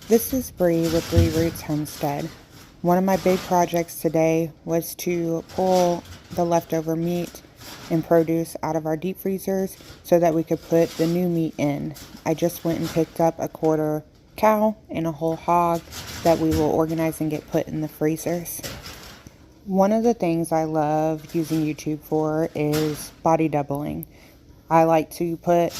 This is Bree with Bree Roots Homestead. One of my big projects today was to pull the leftover meat and produce out of our deep freezers so that we could put the new meat in. I just went and picked up a quarter cow and a whole hog that we will organize and get put in the freezers. One of the things I love using YouTube for is body doubling. I like to put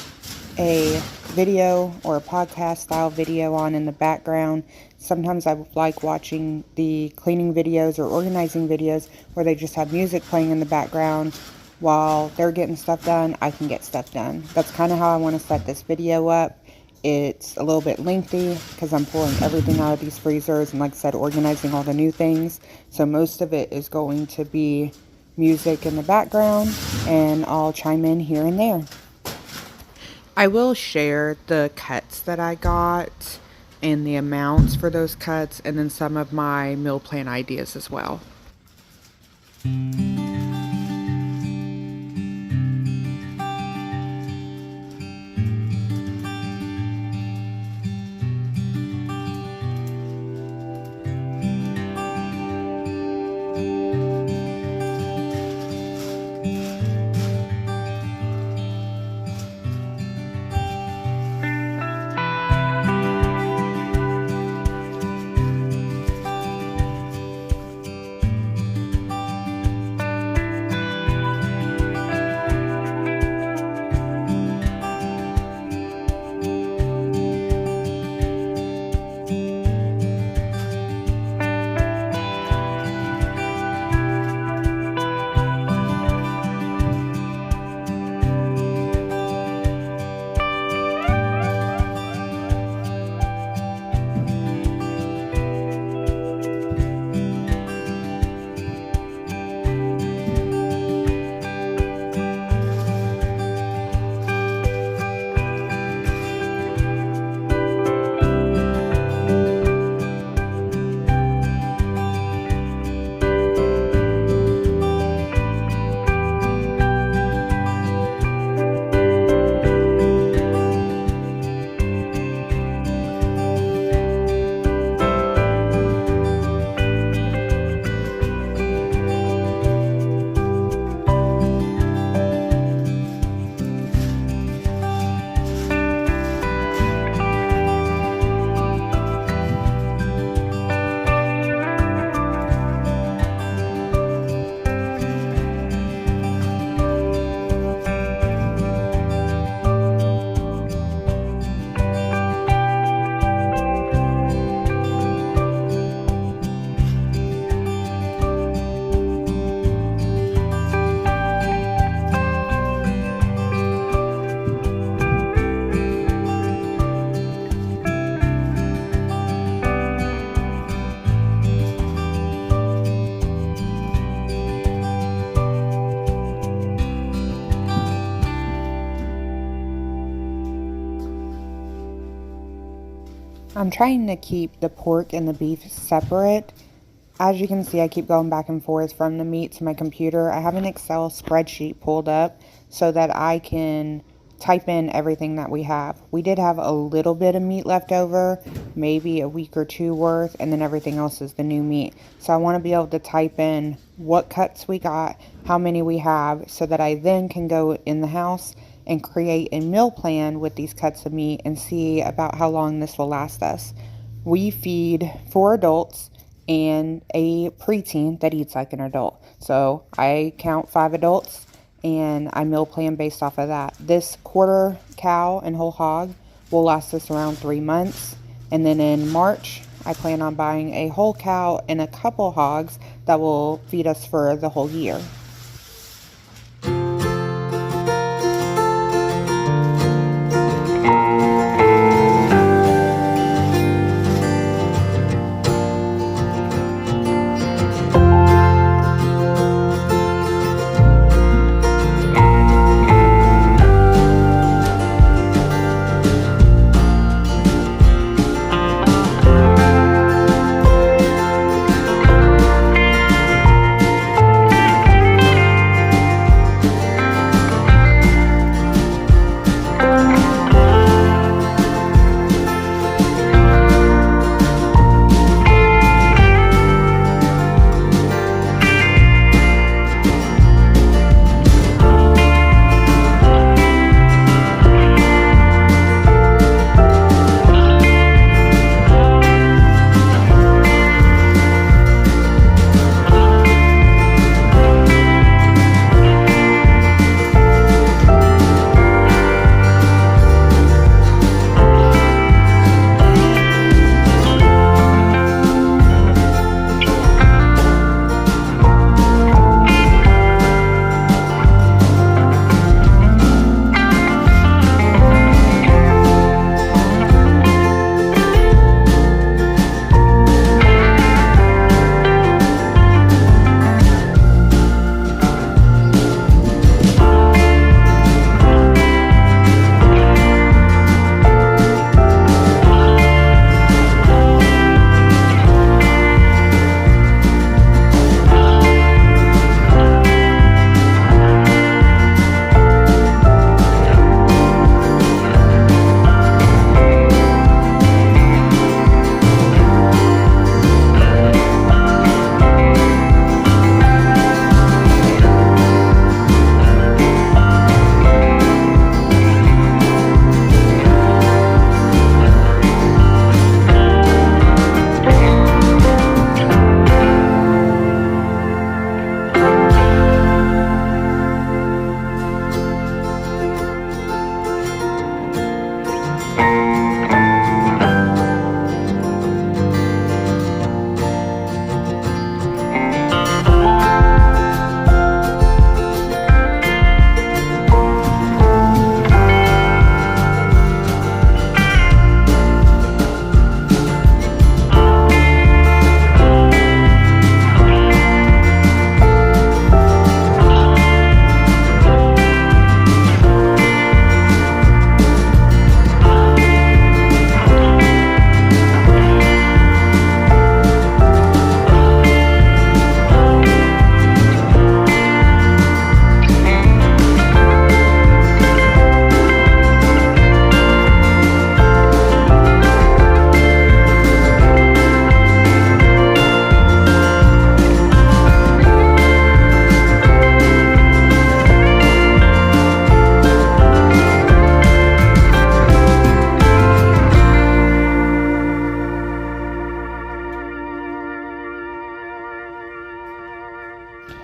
a video or a podcast style video on in the background. Sometimes I like watching the cleaning videos or organizing videos where they just have music playing in the background. While they're getting stuff done, I can get stuff done. That's kind of how I want to set this video up. It's a little bit lengthy because I'm pulling everything out of these freezers and, like I said, organizing all the new things. So most of it is going to be music in the background, and I'll chime in here and there. I will share the cuts that I got and the amounts for those cuts, and then some of my meal plan ideas as well. I'm trying to keep the pork and the beef separate. As you can see, I keep going back and forth from the meat to my computer. I have an Excel spreadsheet pulled up so that I can type in everything that we have. We did have a little bit of meat left over, maybe a week or two worth, and then everything else is the new meat. So I want to be able to type in what cuts we got, how many we have, so that I then can go in the house and create a meal plan with these cuts of meat and see about how long this will last us. We feed 4 adults and a preteen that eats like an adult. So I count 5 adults and I meal plan based off of that. This quarter cow and whole hog will last us around 3 months. And then in March, I plan on buying a whole cow and a couple hogs that will feed us for the whole year.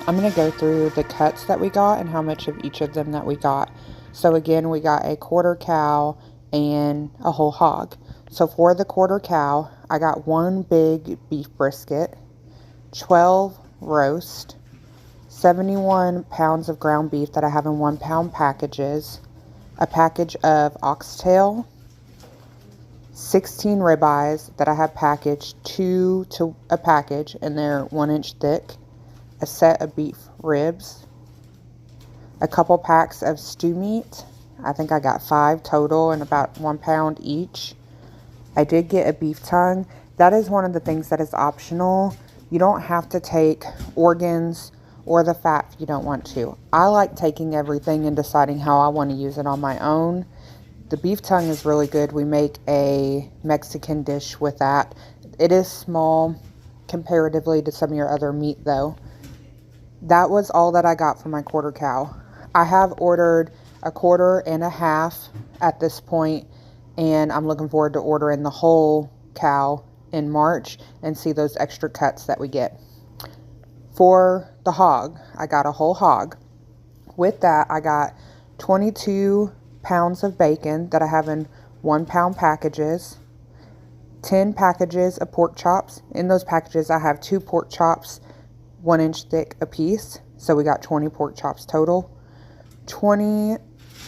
I'm going to go through the cuts that we got and how much of each of them that we got. So again, we got a quarter cow and a whole hog. So for the quarter cow, I got one big beef brisket, 12 roast, 71 pounds of ground beef that I have in 1 pound packages, a package of oxtail, 16 ribeyes that I have packaged, 2 to a package, and they're 1 inch thick, a set of beef ribs, a couple packs of stew meat. I think I got 5 total and about 1 pound each. I did get a beef tongue. That is one of the things that is optional. You don't have to take organs or the fat if you don't want to. I like taking everything and deciding how I want to use it on my own. The beef tongue is really good. We make a Mexican dish with that. It is small comparatively to some of your other meat though. That was all that I got for my quarter cow. I have ordered a quarter and a half at this point, and I'm looking forward to ordering the whole cow in March and see those extra cuts that we get. For the hog, I got a whole hog. With that, I got 22 pounds of bacon that I have in 1 pound packages, 10 packages of pork chops. In those packages, I have 2 pork chops, 1 inch thick a piece. So we got 20 pork chops total. 20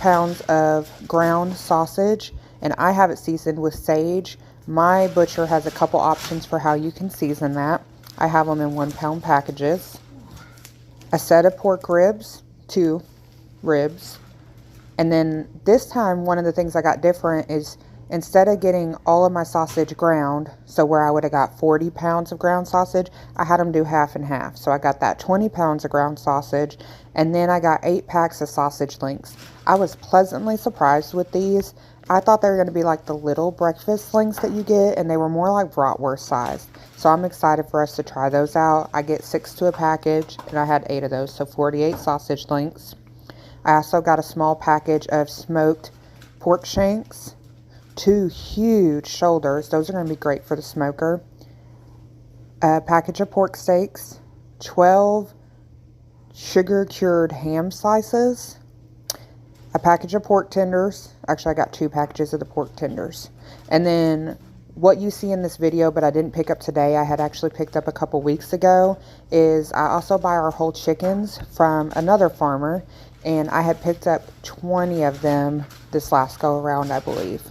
pounds of ground sausage, and I have it seasoned with sage. My butcher has a couple options for how you can season that. I have them in 1 pound packages. A set of pork ribs, 2 ribs. And then this time, one of the things I got different is instead of getting all of my sausage ground, so where I would have got 40 pounds of ground sausage, I had them do half and half. So I got that 20 pounds of ground sausage, and then I got 8 packs of sausage links. I was pleasantly surprised with these. I thought they were going to be like the little breakfast links that you get, and they were more like bratwurst sized. So I'm excited for us to try those out. I get 6 to a package, and I had 8 of those, so 48 sausage links. I also got a small package of smoked pork shanks, 2 huge shoulders. Those are going to be great for the smoker. A package of pork steaks, 12 sugar cured ham slices, a package of pork tenders. Actually, I got 2 packages of the pork tenders. And then what you see in this video, but I didn't pick up today, I had actually picked up a couple weeks ago, is I also buy our whole chickens from another farmer, and I had picked up 20 of them this last go around, I believe.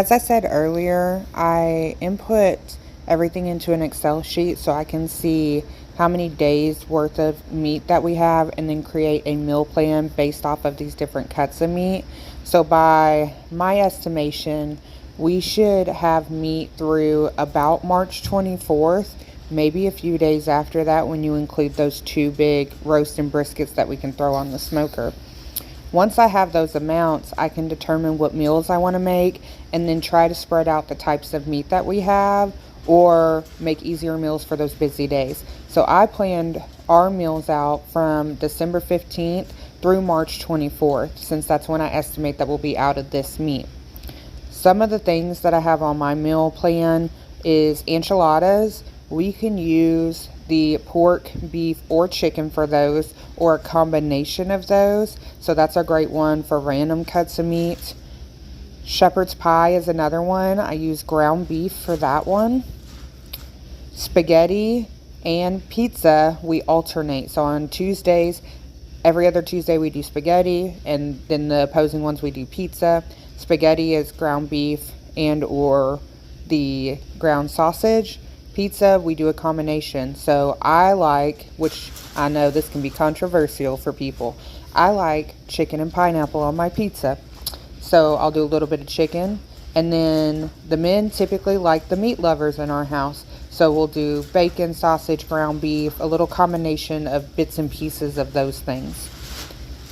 As I said earlier, I input everything into an Excel sheet so I can see how many days worth of meat that we have and then create a meal plan based off of these different cuts of meat. So by my estimation, we should have meat through about March 24th, maybe a few days after that when you include those two big roast and briskets that we can throw on the smoker. Once I have those amounts, I can determine what meals I want to make and then try to spread out the types of meat that we have or make easier meals for those busy days. So I planned our meals out from December 15th through March 24th, since that's when I estimate that we'll be out of this meat. Some of the things that I have on my meal plan is enchiladas. We can use the pork, beef, or chicken for those, or a combination of those. So that's a great one for random cuts of meat. Shepherd's pie is another one. I use ground beef for that one. Spaghetti and pizza, we alternate. So on Tuesdays, every other Tuesday we do spaghetti, and then the opposing ones we do pizza. Spaghetti is ground beef and or the ground sausage. Pizza, we do a combination. So I like, which I know this can be controversial for people, I like chicken and pineapple on my pizza. So I'll do a little bit of chicken. And then the men typically like the meat lovers in our house. So we'll do bacon, sausage, ground beef, a little combination of bits and pieces of those things.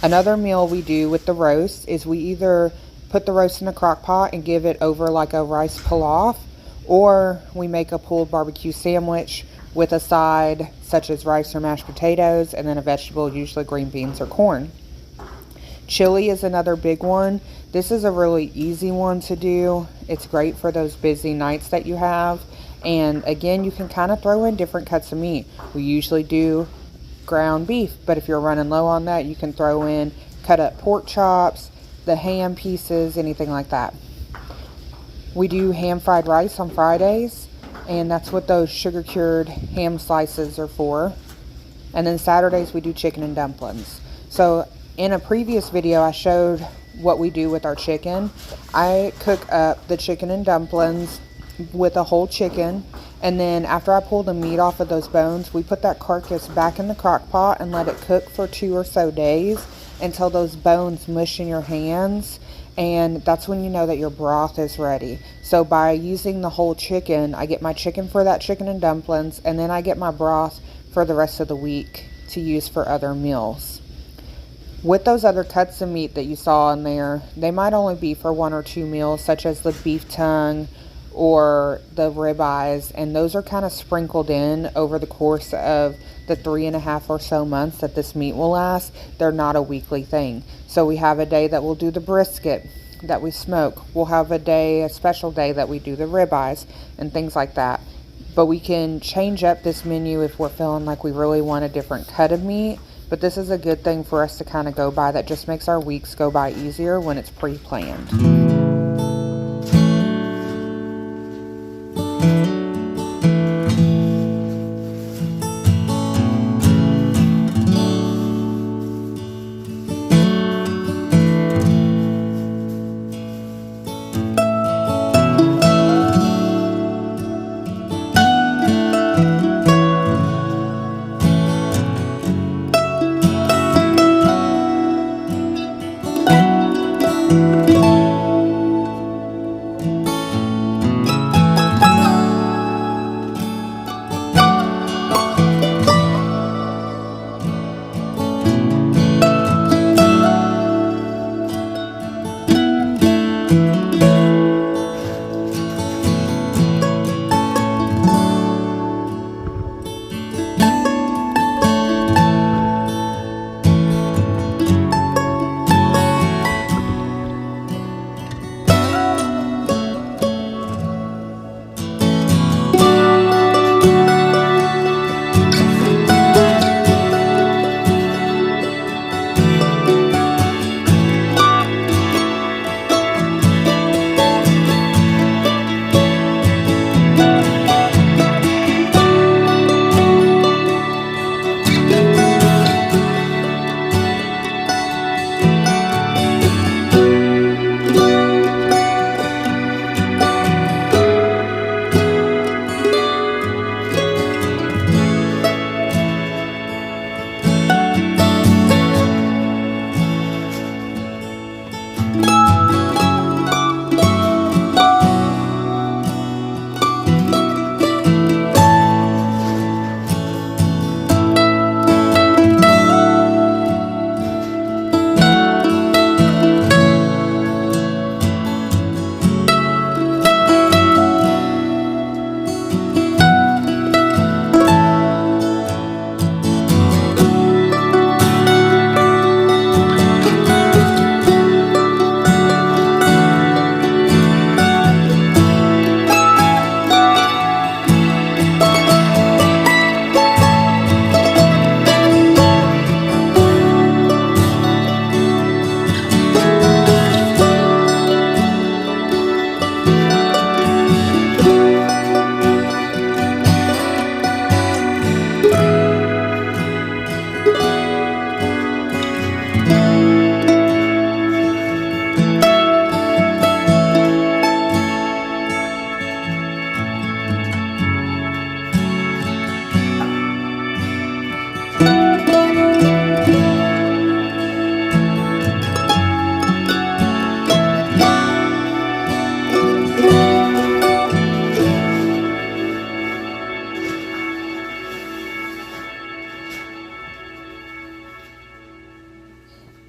Another meal we do with the roast is we either put the roast in a crock pot and give it over like a rice pilaf, or we make a pulled barbecue sandwich with a side such as rice or mashed potatoes and then a vegetable, usually green beans or corn. Chili is another big one. This is a really easy one to do. It's great for those busy nights that you have. And again, you can kind of throw in different cuts of meat. We usually do ground beef, but if you're running low on that, you can throw in cut up pork chops, the ham pieces, anything like that. We do ham fried rice on Fridays, and that's what those sugar cured ham slices are for. And then Saturdays we do chicken and dumplings. So in a previous video I showed what we do with our chicken. I cook up the chicken and dumplings with a whole chicken, and then after I pull the meat off of those bones, we put that carcass back in the crock pot and let it cook for 2 or so days until those bones mush in your hands, and that's when you know that your broth is ready. So by using the whole chicken, I get my chicken for that chicken and dumplings, and then I get my broth for the rest of the week to use for other meals. With those other cuts of meat that you saw in there, they might only be for 1 or 2 meals, such as the beef tongue or the ribeyes, and those are kind of sprinkled in over the course of the 3.5 or so months that this meat will last. They're not a weekly thing. So we have a day that we'll do the brisket that we smoke. We'll have a special day that we do the ribeyes and things like that. But we can change up this menu if we're feeling like we really want a different cut of meat. But this is a good thing for us to kind of go by that just makes our weeks go by easier when it's pre-planned.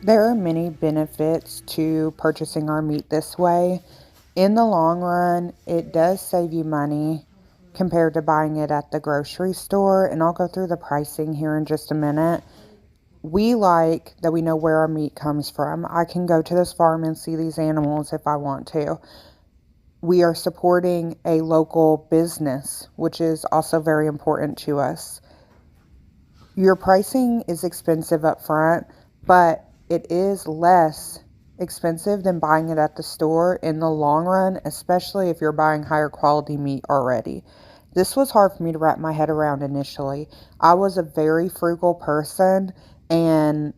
There are many benefits to purchasing our meat this way. In the long run, it does save you money compared to buying it at the grocery store, and I'll go through the pricing here in just a minute. We like that we know where our meat comes from. I can go to this farm and see these animals if I want to. We are supporting a local business, which is also very important to us. Your pricing is expensive up front, but it is less expensive than buying it at the store in the long run, especially if you're buying higher quality meat already. This was hard for me to wrap my head around initially. I was a very frugal person and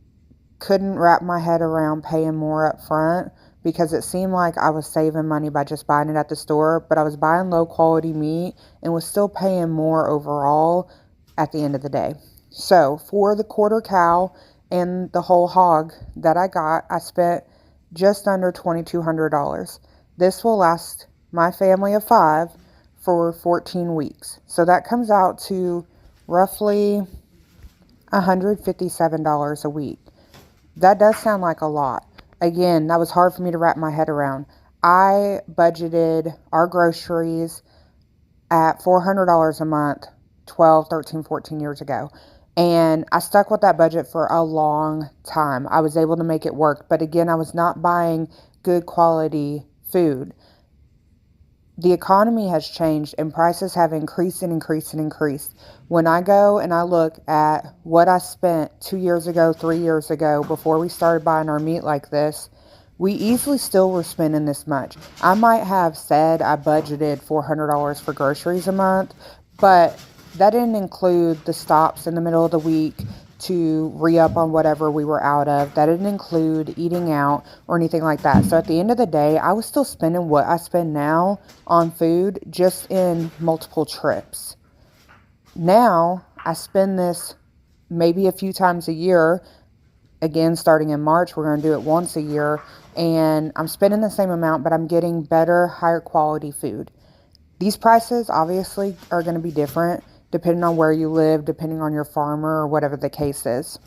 couldn't wrap my head around paying more up front because it seemed like I was saving money by just buying it at the store, but I was buying low quality meat and was still paying more overall at the end of the day. So for the quarter cow and the whole hog that I got, I spent just under $2,200. This will last my family of 5 for 14 weeks. So that comes out to roughly $157 a week. That does sound like a lot. Again, that was hard for me to wrap my head around. I budgeted our groceries at $400 a month 12, 13, 14 years ago. And I stuck with that budget for a long time. I was able to make it work. But again, I was not buying good quality food. The economy has changed and prices have increased and increased and increased. When I go and I look at what I spent 2 years ago, 3 years ago, before we started buying our meat like this, we easily still were spending this much. I might have said I budgeted $400 for groceries a month, but that didn't include the stops in the middle of the week to re-up on whatever we were out of. That didn't include eating out or anything like that. So at the end of the day, I was still spending what I spend now on food, just in multiple trips. Now I spend this maybe a few times a year. Again, starting in March, we're going to do it once a year, and I'm spending the same amount, but I'm getting better, higher quality food. These prices obviously are going to be different depending on where you live, depending on your farmer, or whatever the case is.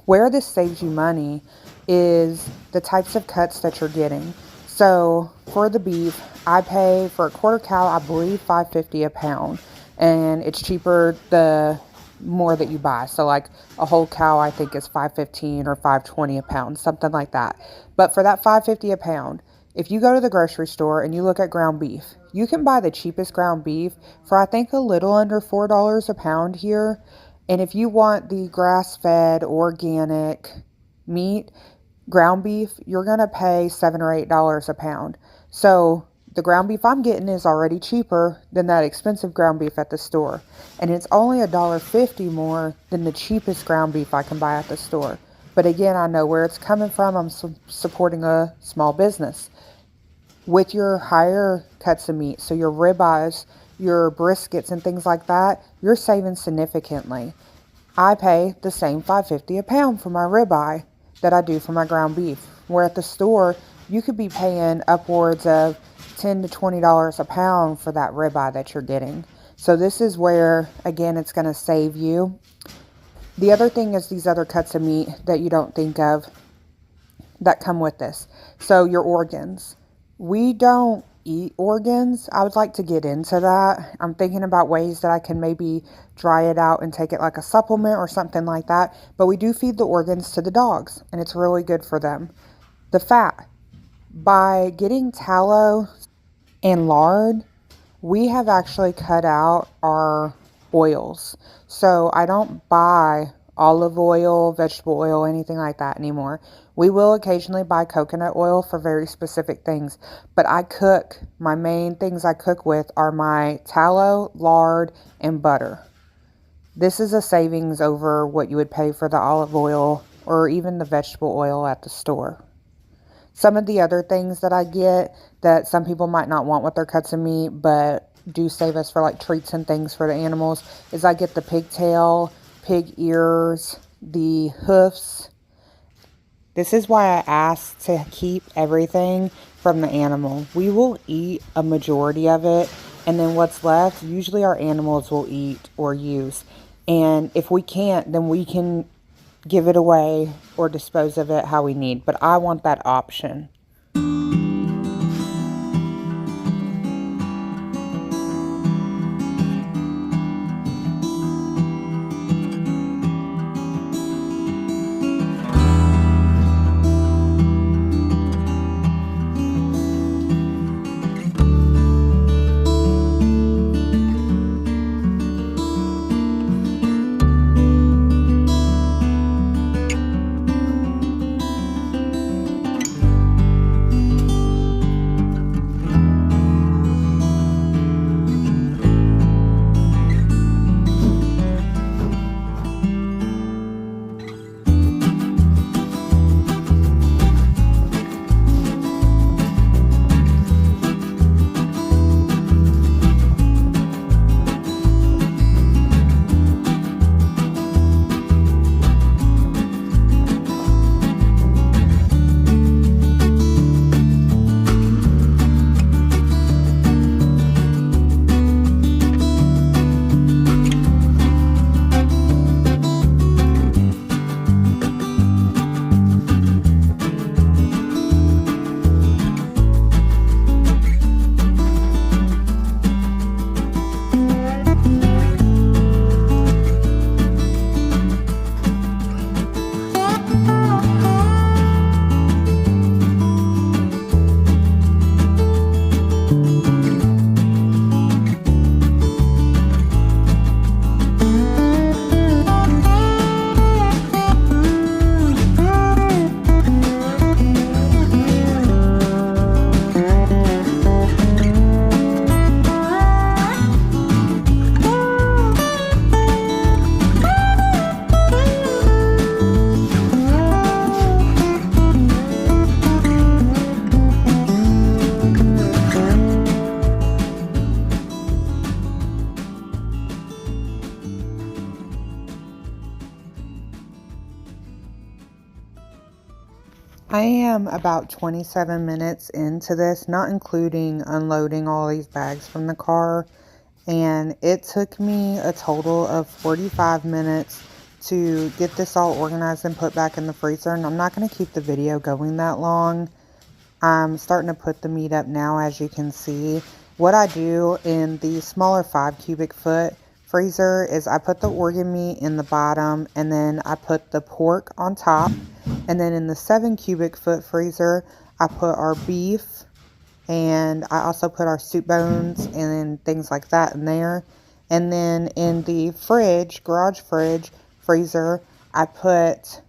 Where this saves you money is the types of cuts that you're getting. So for the beef, I pay for a quarter cow, I believe $5.50 a pound, and it's cheaper the more that you buy. So like a whole cow, I think is $5.15 or $5.20 a pound, something like that. But for that $5.50 a pound, if you go to the grocery store and you look at ground beef, you can buy the cheapest ground beef for I think a little under $4 a pound here. And if you want the grass-fed organic meat, ground beef, you're going to pay $7 or $8 a pound. So the ground beef I'm getting is already cheaper than that expensive ground beef at the store. And it's only $1.50 more than the cheapest ground beef I can buy at the store. But again, I know where it's coming from. I'm supporting a small business. With your higher cuts of meat, so your ribeyes, your briskets and things like that, you're saving significantly. I pay the same $5.50 a pound for my ribeye that I do for my ground beef. Where at the store, you could be paying upwards of $10 to $20 a pound for that ribeye that you're getting. So this is where, again, it's going to save you. The other thing is these other cuts of meat that you don't think of that come with this. So your organs. We don't eat organs. I would like to get into that. I'm thinking about ways that I can maybe dry it out and take it like a supplement or something like that. But we do feed the organs to the dogs, and it's really good for them. The fat. By getting tallow and lard, we have actually cut out our oils. So I don't buy olive oil, vegetable oil, anything like that anymore. We will occasionally buy coconut oil for very specific things, but my main things I cook with are my tallow, lard, and butter. This is a savings over what you would pay for the olive oil or even the vegetable oil at the store. Some of the other things that I get that some people might not want with their cuts of meat, but do save us for like treats and things for the animals, is I get the pigtail, pig ears, the hoofs. This is why I ask to keep everything from the animal. We will eat a majority of it, and then what's left, usually our animals will eat or use. And if we can't, then we can give it away or dispose of it how we need. But I want that option. I am about 27 minutes into this, not including unloading all these bags from the car, and it took me a total of 45 minutes to get this all organized and put back in the freezer. And I'm not going to keep the video going that long. I'm starting to put the meat up now, as you can see. What I do in the smaller 5 cubic foot freezer is I put the organ meat in the bottom, and then I put the pork on top. And then in the 7 cubic foot freezer, I put our beef, and I also put our soup bones and things like that in there. And then in the fridge, garage fridge freezer, I put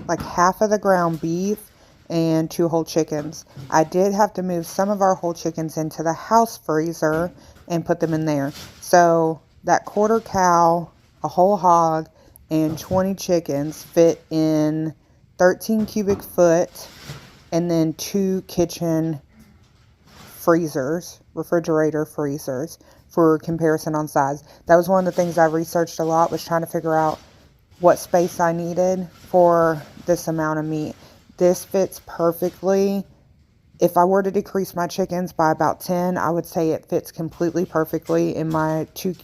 like half of the ground beef and 2 whole chickens. I did have to move some of our whole chickens into the house freezer and put them in there. So that quarter cow, a whole hog, and 20 chickens fit in 13 cubic foot, and then 2 kitchen freezers, refrigerator freezers, for comparison on size. That was one of the things I researched a lot, was trying to figure out what space I needed for this amount of meat. This fits perfectly. If I were to decrease my chickens by about 10, I would say it fits completely perfectly in my 2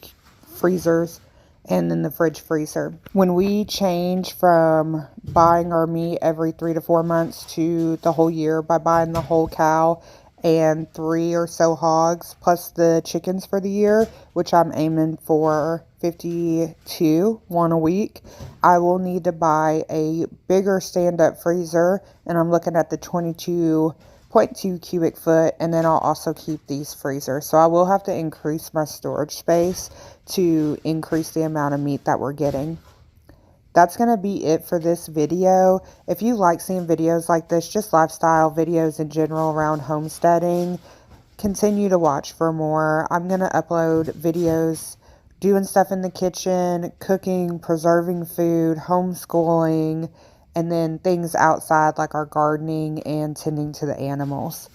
freezers and then the fridge freezer. When we change from buying our meat every 3 to 4 months to the whole year by buying the whole cow and 3 or so hogs plus the chickens for the year, which I'm aiming for 52, one a week, I will need to buy a bigger stand-up freezer, and I'm looking at the 22.2 cubic foot, and then I'll also keep these freezers. So I will have to increase my storage space to increase the amount of meat that we're getting. That's going to be it for this video. If you like seeing videos like this, just lifestyle videos in general around homesteading, continue to watch for more. I'm going to upload videos doing stuff in the kitchen, cooking, preserving food, homeschooling, and then things outside like our gardening and tending to the animals.